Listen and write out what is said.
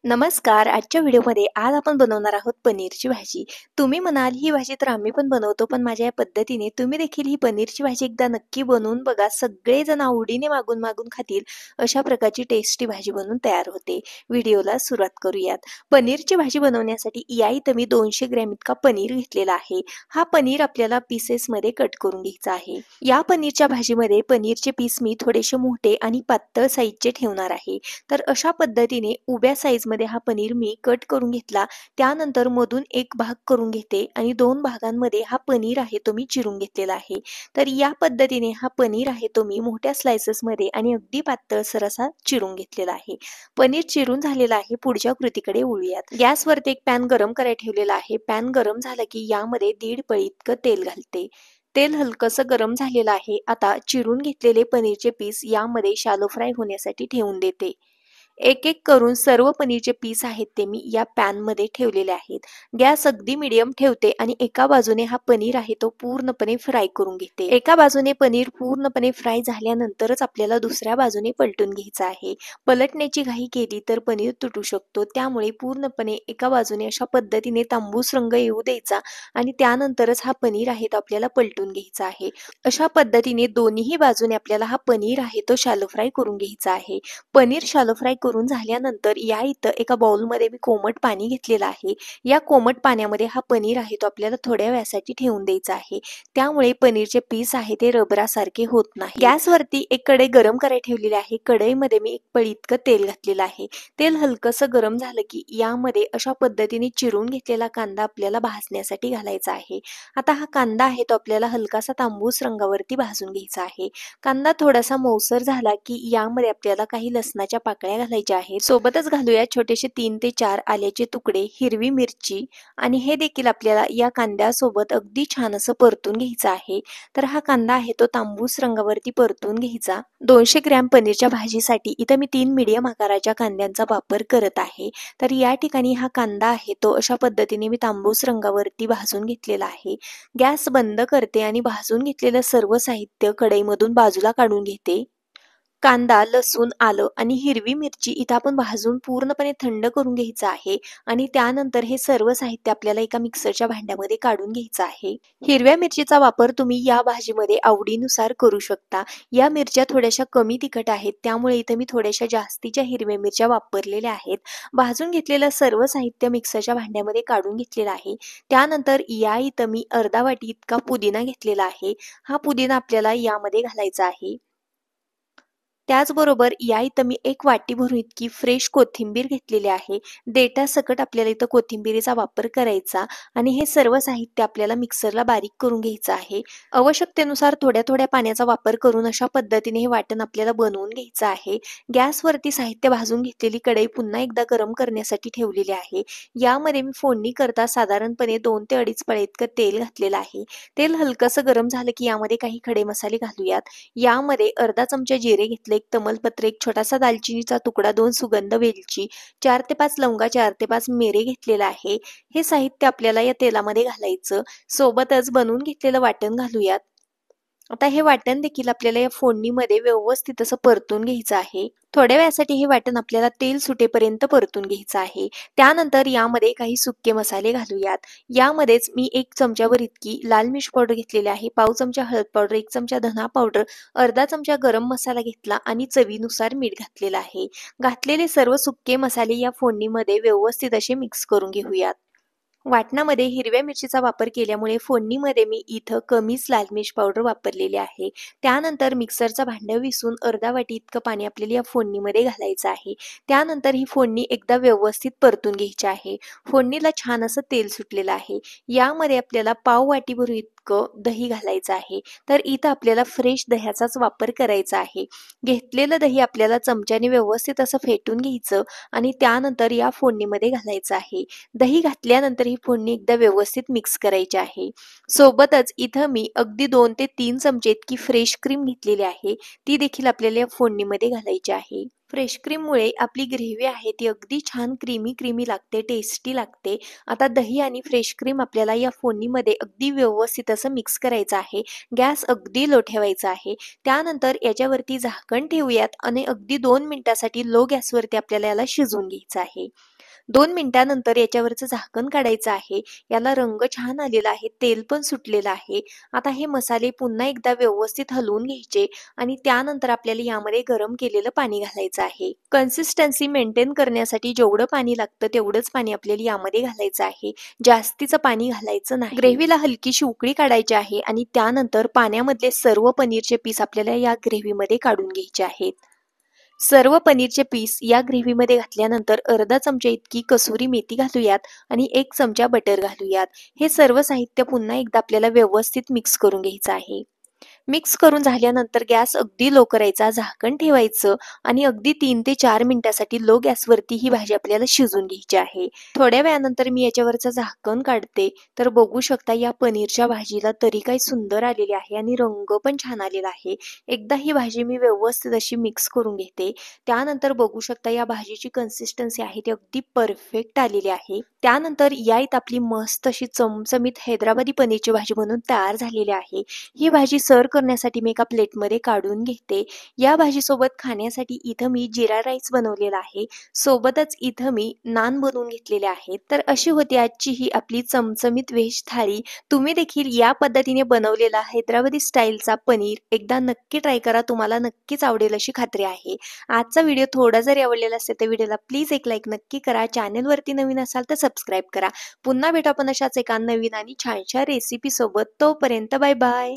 नमस्कार. आजच्या व्हिडिओमध्ये आज आपण बनवणार आहोत पनीरची भाजी. तुम्ही म्हणाल ही भाजी तर आम्ही पण बनवतो, पण माझ्या या पद्धतीने तुम्ही देखील ही पनीरची भाजी एकदा नक्की बनवून बघा. सगळेजण आवडीने मागून खातील अशा प्रकारची टेस्टी भाजी बनवून तयार होते. व्हिडिओला सुरुवात करूयात. पनीरची भाजी बनवण्यासाठी या इथं मी 200 ग्रॅम इतका पनीर घेतलेला आहे. हा पनीर आपल्याला पीसेसमध्ये कट करून घ्यायचा आहे. या पनीरच्या भाजीमध्ये पनीरचे पीस मी थोडेसे मोठे आणि पातळ साईजचे ठेवणार आहे. तर अशा पद्धतीने उभ्या साईजमध्ये हा पनीर मी कट करून घेतला. त्यानंतर मधून एक भाग करून घेते आणि दोन भागांमध्ये हा पनीर आहे तो मी चिरून घेतलेला आहे. तर या पद्धतीने हा पनीर आहे तो मी मोठ्या स्लाइसेसमध्ये आणि अगदी पातळसर असा चिरून घेतलेला आहे. पनीर चिरून झालेला आहे. पुढच्या कृतीकडे वळूयात. गॅसवरती एक पॅन गरम करायला ठेवलेला आहे. पॅन गरम झाला की यामध्ये 1.5 पळी इतकं तेल घालते. तेल हलकंसं गरम झालेलं आहे. आता चिरून घेतलेले पनीरचे पीस यामध्ये शॅलो फ्राय होण्यासाठी ठेवून देते. एक एक करून सर्व पनीरचे पीस आहेत ते मी या पॅनमध्ये ठेवलेले आहेत. गॅस अगदी मीडियम ठेवते आणि एका बाजूने हा पनीर आहे तो पूर्णपणे फ्राय करून घेते. एका बाजूने पनीर पूर्णपणे फ्राय झाल्यानंतरच आपल्याला दुसऱ्या बाजूने पलटून घ्यायचं आहे. पलटण्याची घाई केली तर पनीर तुटू शकतो. त्यामुळे पूर्णपणे एका बाजूने अशा पद्धतीने तांबूस रंग येऊ द्यायचा आणि त्यानंतरच हा पनीर आहे तो आपल्याला पलटून घ्यायचा आहे. अशा पद्धतीने दोन्ही बाजूने आपल्याला हा पनीर आहे तो शॅलो फ्राय करून घ्यायचा आहे. पनीर शॅलो फ्राय करून झाल्यानंतर या इथं एका बाउलमध्ये मी कोमट पाणी घेतलेलं आहे. या कोमट पाण्यामध्ये हा पनीर आहे तो आपल्याला थोड्या वेळासाठी ठेवून द्यायचा आहे. त्यामुळे पनीरचे पीस आहे ते रबरासारखे होत नाही. गॅसवरती एक कढई गरम करायला ठेवलेली आहे. कढईमध्ये मी एक पळी इतकं तेल घातलेलं आहे. तेल हलकंसं गरम झालं की यामध्ये अशा पद्धतीने चिरून घेतलेला कांदा आपल्याला भाजण्यासाठी घालायचा आहे. आता हा कांदा आहे तो आपल्याला हलकासा तांबूस रंगावरती भाजून घ्यायचा आहे. कांदा थोडासा मऊसर झाला की यामध्ये आपल्याला काही लसणाच्या पाकळ्या घालायच्या आहेत. सोबतच घालूया छोटेसे 3 ते 4 आल्याचे तुकडे, हिरवी मिरची आणि हे देखील आपल्याला या कांद्यासोबत अगदी छान असं परतून घ्यायचं आहे. तर हा कांदा आहे तो तांबूस रंगावरती परतून घ्यायचा. 200 ग्रॅम पनीरच्या भाजीसाठी इथं मी 3 मीडियम आकाराच्या कांद्यांचा वापर करत आहे. तर या ठिकाणी हा कांदा आहे तो अशा पद्धतीने मी तांबूस रंगावरती भाजून घेतलेला आहे. गॅस बंद करते आणि भाजून घेतलेलं सर्व साहित्य कढईमधून बाजूला काढून घेते. कांदा, लसूण, आलं आणि हिरवी मिरची इथं आपण भाजून पूर्णपणे थंड करून घ्यायचं आहे आणि त्यानंतर हे सर्व साहित्य आपल्याला एका मिक्सरच्या भांड्यामध्ये काढून घ्यायचं आहे. हिरव्या मिरचीचा वापर तुम्ही या भाजीमध्ये आवडीनुसार करू शकता. या मिरच्या थोड्याशा कमी तिखट आहेत, त्यामुळे इथं मी थोड्याशा जास्तीच्या हिरव्या मिरच्या वापरलेल्या आहेत. भाजून घेतलेलं सर्व साहित्य मिक्सरच्या भांड्यामध्ये काढून घेतलेलं आहे. त्यानंतर या इथं मी अर्धा वाटी इतका पुदिना घेतलेला आहे. हा पुदिना आपल्याला यामध्ये घालायचा आहे. त्याचबरोबर या इथं मी एक वाटी भरून इतकी फ्रेश कोथिंबीर घेतलेली आहे. देठासकट आपल्याला इथं कोथिंबीरीचा वापर करायचा आणि हे सर्व साहित्य आपल्याला मिक्सरला बारीक करून घ्यायचं आहे. आवश्यकतेनुसार थोड्या पाण्याचा वापर करून अशा पद्धतीने हे वाटण आपल्याला बनवून घ्यायचं आहे. गॅसवरती साहित्य भाजून घेतलेली कढई पुन्हा एकदा गरम करण्यासाठी ठेवलेली आहे. यामध्ये मी फोडणी करता साधारणपणे 2 ते 2.5 पळी इतकं तेल घातलेलं आहे. तेल हलकंसं गरम झालं की यामध्ये काही खडे मसाले घालूयात. यामध्ये अर्धा चमचा जिरे घेतले, एक तमालपत्र, एक छोटासा दालचिनीचा तुकडा, 2 सुगंध वेलची, 4 ते 5 लवंगा, 4 ते 5 मिरे घेतलेला आहे. हे साहित्य आपल्याला या तेलामध्ये घालायचं. सोबतच बनवून घेतलेलं वाटण घालूयात. आता हे वाटण देखील आपल्याला या फोडणीमध्ये व्यवस्थित असं परतून घ्यायचं आहे. थोड्या वेळासाठी हे वाटण आपल्याला तेल सुटेपर्यंत परतून घ्यायचं आहे. त्यानंतर यामध्ये काही सुके मसाले घालूयात. यामध्येच मी 1 चमचाभर इतकी लाल मिर्च पावडर घेतलेली आहे, पाव चमचा हळद पावडर, 1 चमचा धना पावडर, अर्धा चमचा गरम मसाला घेतला आणि चवीनुसार मीठ घातलेलं आहे. घातलेले सर्व सुके मसाले या फोडणीमध्ये व्यवस्थित असे मिक्स करून घेऊयात. वाटणामध्ये हिरव्या मिरचीचा वापर केल्यामुळे फोडणीमध्ये मी इथं कमीच लाल मिर्च पावडर वापरलेली आहे. त्यानंतर मिक्सरचं भांडं विसून अर्धा वाटी इतकं पाणी आपल्याला या फोडणीमध्ये घालायचं आहे. त्यानंतर ही फोडणी एकदा व्यवस्थित परतून घ्यायची आहे. फोडणीला छान असं तेल सुटलेलं आहे. यामध्ये आपल्याला पाव वाटीभर इतकं दही घालायचं आहे. तर इथं आपल्याला फ्रेश दह्याचाच वापर करायचा आहे. घेतलेलं दही आपल्याला चमच्याने व्यवस्थित असं फेटून घ्यायचं आणि त्यानंतर या फोडणीमध्ये घालायचं आहे. दही घातल्यानंतर ही फोडणी एकदा व्यवस्थित मिक्स करायची आहे. सोबतच इथं मी अगदी 2 ते 3 चमचे इतकी फ्रेश क्रीम घेतलेली आहे. ती देखील आपल्याला या फोडणीमध्ये घालायची आहे. फ्रेश क्रीममुळे आपली ग्रेव्ही आहे ती अगदी छान क्रीमी लागते, टेस्टी लागते. आता दही आणि फ्रेश क्रीम आपल्याला या फोडणीमध्ये अगदी व्यवस्थित असं मिक्स करायचं आहे. गॅस अगदी लो ठेवायचा आहे. त्यानंतर याच्यावरती झाकण ठेवूयात आणि अगदी 2 मिनिटासाठी लो गॅसवरती आपल्याला याला शिजवून घ्यायचं आहे. 2 मिनिटानंतर याच्यावरचं झाकण काढायचं आहे. याला रंग छान आलेला आहे, तेल पण सुटलेलं आहे. आता हे मसाले पुन्हा एकदा व्यवस्थित हलवून घ्यायचे आणि त्यानंतर आपल्याला यामध्ये गरम केलेलं पाणी घालायचं आहे. कन्सिस्टन्सी मेंटेन करण्यासाठी जेवढं पाणी लागतं तेवढंच पाणी आपल्याला यामध्ये घालायचं आहे. जास्तीचं पाणी घालायचं नाही. ग्रेव्हीला हलकीशी उकळी काढायची आहे आणि त्यानंतर पाण्यामधले सर्व पनीरचे पीस आपल्याला या ग्रेव्हीमध्ये काढून घ्यायचे आहेत. सर्व पनीरचे पीस या ग्रेव्हीमध्ये घातल्यानंतर अर्धा चमचा इतकी कसुरी मेथी घालूयात आणि 1 चमचा बटर घालूयात. हे सर्व साहित्य पुन्हा एकदा आपल्याला व्यवस्थित मिक्स करून घ्यायचं आहे. मिक्स करून झाल्यानंतर गॅस अगदी लो करायचा, झाकण ठेवायचं आणि अगदी 3 ते 4 मिनिटासाठी लो गॅसवरती ही भाजी आपल्याला शिजवून घ्यायची आहे. थोड्या वेळानंतर मी याच्यावरचं झाकण काढते, तर बघू शकता या पनीरच्या भाजीला तरी काही सुंदर आलेली आहे आणि रंग पण छान आलेला आहे. एकदा ही भाजी मी व्यवस्थित अशी मिक्स करून घेते. त्यानंतर बघू शकता या भाजीची कन्सिस्टन्सी आहे ती अगदी परफेक्ट आलेली आहे. त्यानंतर यात आपली मस्त अशी चमचमीत हैदराबादी पनीरची भाजी बनवून तयार झालेली आहे. ही भाजी सर्व्ह करण्यासाठी मी एका प्लेटमध्ये काढून घेते. या भाजीसोबत खाण्यासाठी इथं मी जीरा राईस बनवलेला आहे. सोबतच इथं मी नान बनवून घेतलेले आहेत. तर अशी होती आजची ही आपली चमचमीत व्हेज थाळी. तुम्ही देखील या पद्धतीने बनवलेला हैदराबादी स्टाईलचा पनीर एकदा नक्की ट्राय करा. तुम्हाला नक्कीच आवडेल अशी खात्री आहे. आजचा व्हिडिओ थोडा जरी आवडलेला असेल तर व्हिडिओला प्लीज एक लाईक नक्की करा. चॅनलवरती नवीन असाल तर सबस्क्राईब करा. पुन्हा भेटू आपण अशाच एका नवीन आणि छानशा रेसिपी सोबत. तोपर्यंत बाय बाय.